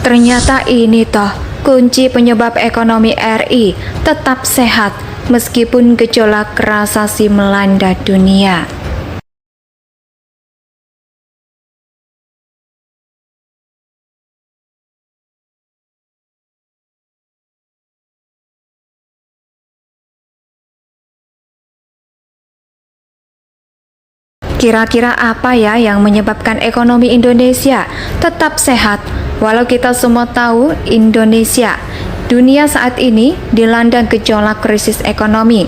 Ternyata ini toh kunci penyebab ekonomi RI tetap sehat meskipun gejolak rasasi melanda dunia. Kira-kira apa ya yang menyebabkan ekonomi Indonesia tetap sehat? Walau kita semua tahu Indonesia, dunia saat ini dilanda gejolak krisis ekonomi.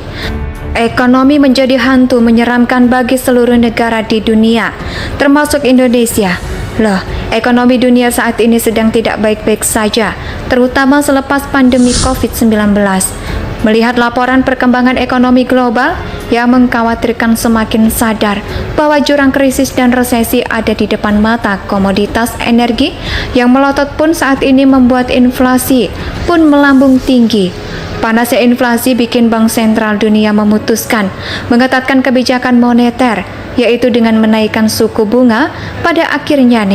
Ekonomi menjadi hantu menyeramkan bagi seluruh negara di dunia, termasuk Indonesia. Loh, ekonomi dunia saat ini sedang tidak baik-baik saja, terutama selepas pandemi COVID-19. Melihat laporan perkembangan ekonomi global yang mengkhawatirkan, semakin sadar bahwa jurang krisis dan resesi ada di depan mata. Komoditas energi yang melotot pun saat ini membuat inflasi pun melambung tinggi. Panasnya inflasi bikin Bank Sentral Dunia memutuskan mengetatkan kebijakan moneter, yaitu dengan menaikkan suku bunga pada akhirnya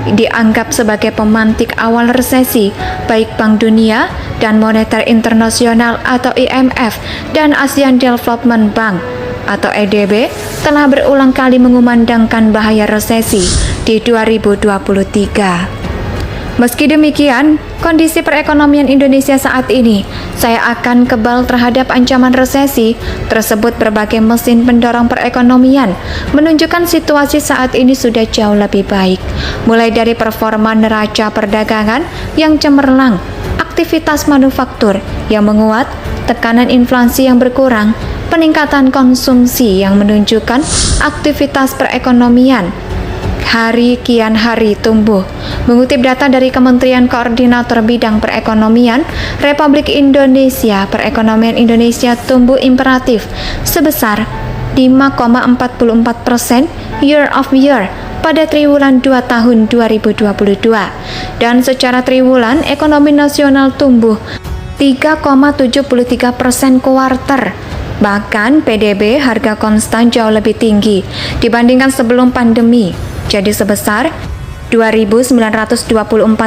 dianggap sebagai pemantik awal resesi. Baik Bank Dunia dan Moneter Internasional atau IMF dan ASEAN Development Bank atau EDB telah berulang kali mengumandangkan bahaya resesi di 2023. Meski demikian, kondisi perekonomian Indonesia saat ini, saya akan kebal terhadap ancaman resesi tersebut. Berbagai mesin pendorong perekonomian menunjukkan situasi saat ini sudah jauh lebih baik. Mulai dari performa neraca perdagangan yang cemerlang, aktivitas manufaktur yang menguat, tekanan inflasi yang berkurang, peningkatan konsumsi yang menunjukkan aktivitas perekonomian hari kian hari tumbuh. Mengutip data dari Kementerian Koordinator Bidang Perekonomian Republik Indonesia, perekonomian Indonesia tumbuh imperatif sebesar 5,44% year of year pada triwulan 2 tahun 2022, dan secara triwulan ekonomi nasional tumbuh 3,73% kuarter. Bahkan PDB harga konstan jauh lebih tinggi dibandingkan sebelum pandemi, jadi sebesar 2.924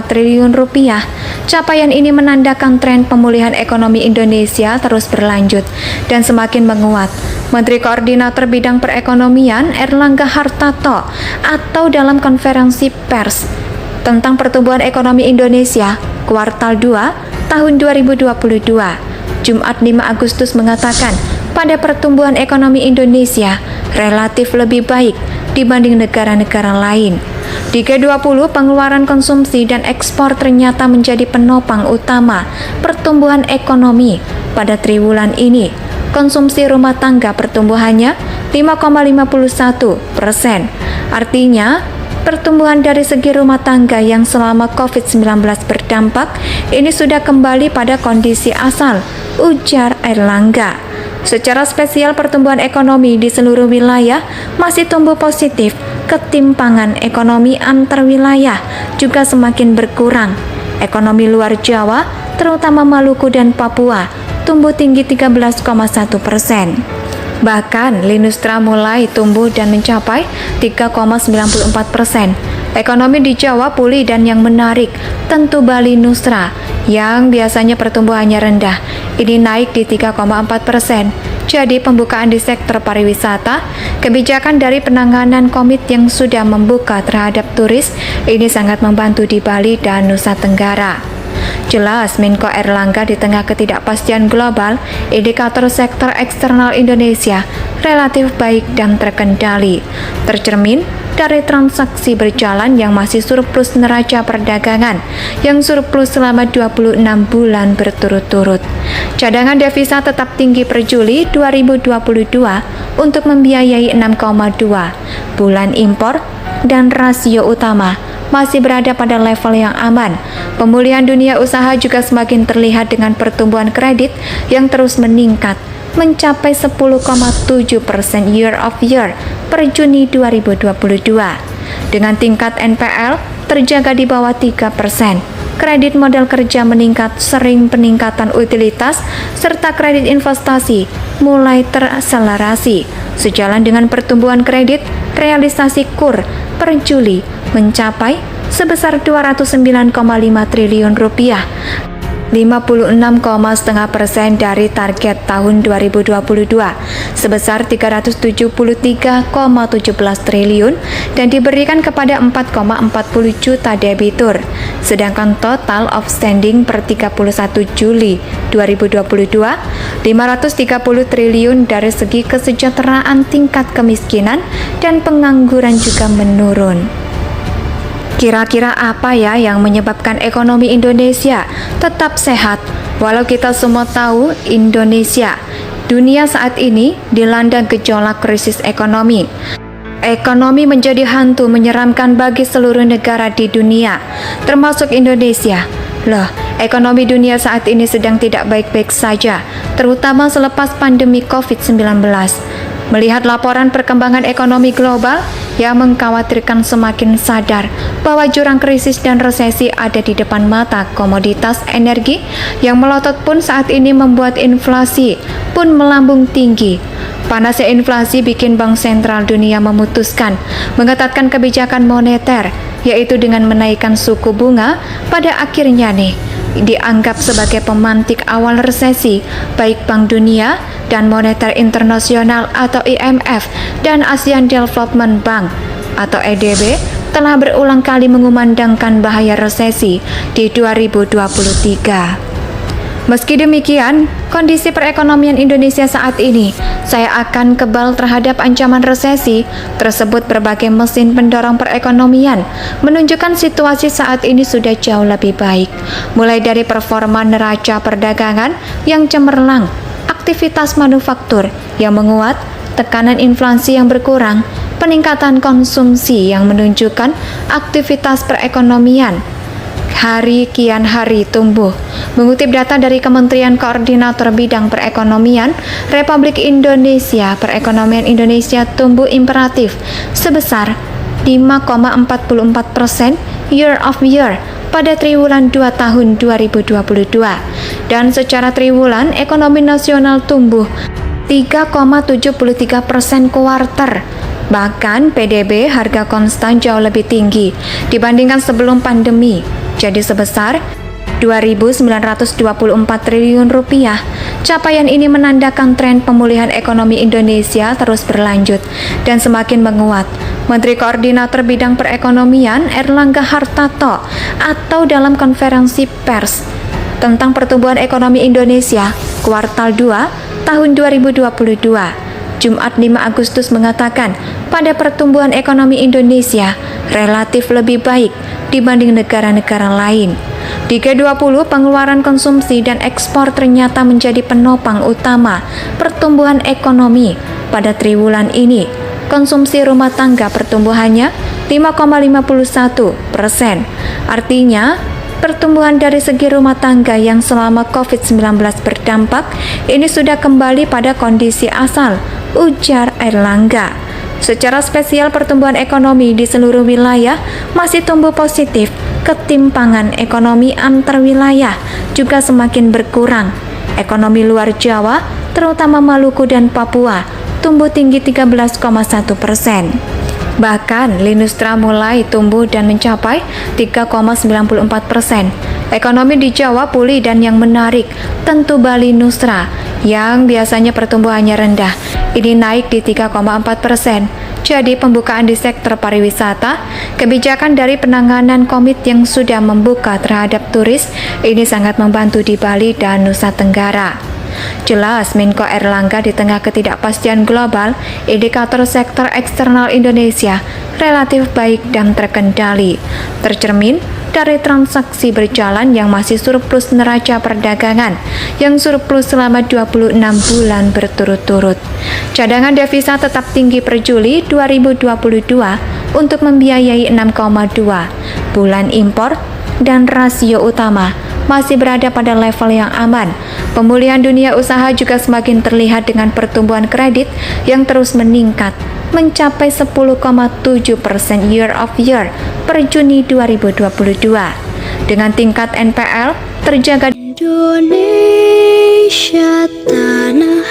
triliun rupiah. Capaian ini menandakan tren pemulihan ekonomi Indonesia terus berlanjut dan semakin menguat. Menteri Koordinator Bidang Perekonomian Erlangga Hartarto atau dalam konferensi pers tentang pertumbuhan ekonomi Indonesia kuartal 2 tahun 2022, Jumat 5 Agustus mengatakan pada pertumbuhan ekonomi Indonesia relatif lebih baik dibanding negara-negara lain. Di G20, pengeluaran konsumsi dan ekspor ternyata menjadi penopang utama pertumbuhan ekonomi pada triwulan ini. Konsumsi rumah tangga pertumbuhannya 5,51%. Artinya, pertumbuhan dari segi rumah tangga yang selama COVID-19 berdampak ini sudah kembali pada kondisi asal, ujar Erlangga. Secara spesial, pertumbuhan ekonomi di seluruh wilayah masih tumbuh positif. Ketimpangan ekonomi antar wilayah juga semakin berkurang. Ekonomi luar Jawa, terutama Maluku dan Papua, tumbuh tinggi 13,1%. Bahkan Linustra mulai tumbuh dan mencapai 3,94%. Ekonomi di Jawa pulih, dan yang menarik tentu Bali Nusra yang biasanya pertumbuhannya rendah, ini naik di 3,4%. Jadi pembukaan di sektor pariwisata, kebijakan dari penanganan COVID yang sudah membuka terhadap turis ini sangat membantu di Bali dan Nusa Tenggara. Jelas Menko Erlangga, di tengah ketidakpastian global, indikator sektor eksternal Indonesia relatif baik dan terkendali, tercermin dari transaksi berjalan yang masih surplus neraca perdagangan yang surplus selama 26 bulan berturut-turut. Cadangan devisa tetap tinggi per Juli 2022 untuk membiayai 6,2 bulan impor, dan rasio utama masih berada pada level yang aman. Pemulihan dunia usaha juga semakin terlihat dengan pertumbuhan kredit yang terus meningkat mencapai 10,7% year of year per Juni 2022, dengan tingkat NPL terjaga di bawah 3%. Kredit modal kerja meningkat sering, peningkatan utilitas serta kredit investasi mulai terakselerasi. Sejalan dengan pertumbuhan kredit, realisasi KUR per Juli mencapai sebesar 209,5 triliun rupiah, 56,5% dari target tahun 2022 sebesar 373,17 triliun dan diberikan kepada 4,40 juta debitur. Sedangkan total outstanding per 31 Juli 2022 530 triliun. Dari segi kesejahteraan, tingkat kemiskinan dan pengangguran juga menurun. Kira-kira apa ya yang menyebabkan ekonomi Indonesia tetap sehat? Walau kita semua tahu Indonesia, dunia saat ini dilanda gejolak krisis ekonomi. Ekonomi menjadi hantu menyeramkan bagi seluruh negara di dunia, termasuk Indonesia. Loh, ekonomi dunia saat ini sedang tidak baik-baik saja, terutama selepas pandemi COVID-19. Melihat laporan perkembangan ekonomi global yang mengkhawatirkan, semakin sadar bahwa jurang krisis dan resesi ada di depan mata. Komoditas energi yang melotot pun saat ini membuat inflasi pun melambung tinggi. Panasnya inflasi bikin Bank Sentral Dunia memutuskan mengetatkan kebijakan moneter, yaitu dengan menaikkan suku bunga pada akhirnya dianggap sebagai pemantik awal resesi. Baik Bank Dunia dan Moneter Internasional atau IMF dan ASEAN Development Bank atau EDB telah berulang kali mengumandangkan bahaya resesi di 2023. Meski demikian, kondisi perekonomian Indonesia saat ini, saya akan kebal terhadap ancaman resesi tersebut. Berbagai mesin pendorong perekonomian menunjukkan situasi saat ini sudah jauh lebih baik, mulai dari performa neraca perdagangan yang cemerlang, aktivitas manufaktur yang menguat, tekanan inflasi yang berkurang, peningkatan konsumsi yang menunjukkan aktivitas perekonomian hari kian hari tumbuh. Mengutip data dari Kementerian Koordinator Bidang Perekonomian Republik Indonesia, perekonomian Indonesia tumbuh imperatif sebesar 5,44% year of year pada triwulan 2 tahun 2022, dan secara triwulan ekonomi nasional tumbuh 3,73% kuarter. Bahkan PDB harga konstan jauh lebih tinggi dibandingkan sebelum pandemi, jadi sebesar 2.924 triliun rupiah. Capaian ini menandakan tren pemulihan ekonomi Indonesia terus berlanjut dan semakin menguat. Menteri Koordinator Bidang Perekonomian Erlangga Hartarto atau dalam konferensi pers tentang pertumbuhan ekonomi Indonesia kuartal 2 tahun 2022 Jumat 5 Agustus mengatakan pada pertumbuhan ekonomi Indonesia relatif lebih baik dibanding negara-negara lain. Di G20, pengeluaran konsumsi dan ekspor ternyata menjadi penopang utama pertumbuhan ekonomi pada triwulan ini. Konsumsi rumah tangga pertumbuhannya 5,51%. Artinya, pertumbuhan dari segi rumah tangga yang selama COVID-19 berdampak ini sudah kembali pada kondisi asal, ujar Erlangga. Secara spesial, pertumbuhan ekonomi di seluruh wilayah masih tumbuh positif. Ketimpangan ekonomi antar wilayah juga semakin berkurang. Ekonomi luar Jawa, terutama Maluku dan Papua, tumbuh tinggi 13,1%. Bahkan Linustra mulai tumbuh dan mencapai 3,94%. Ekonomi di Jawa pulih, dan yang menarik tentu Bali Nusra yang biasanya pertumbuhannya rendah, ini naik di 3,4%. Jadi pembukaan di sektor pariwisata, kebijakan dari penanganan COVID yang sudah membuka terhadap turis ini sangat membantu di Bali dan Nusa Tenggara. Jelas Menko Erlangga, di tengah ketidakpastian global, indikator sektor eksternal Indonesia relatif baik dan terkendali, tercermin dari transaksi berjalan yang masih surplus neraca perdagangan yang surplus selama 26 bulan berturut-turut. Cadangan devisa tetap tinggi per Juli 2022 untuk membiayai 6,2 bulan impor, dan rasio utama masih berada pada level yang aman. Pemulihan dunia usaha juga semakin terlihat dengan pertumbuhan kredit yang terus meningkat mencapai 10,7% year of year per Juni 2022. Dengan tingkat NPL terjaga. Indonesia tanah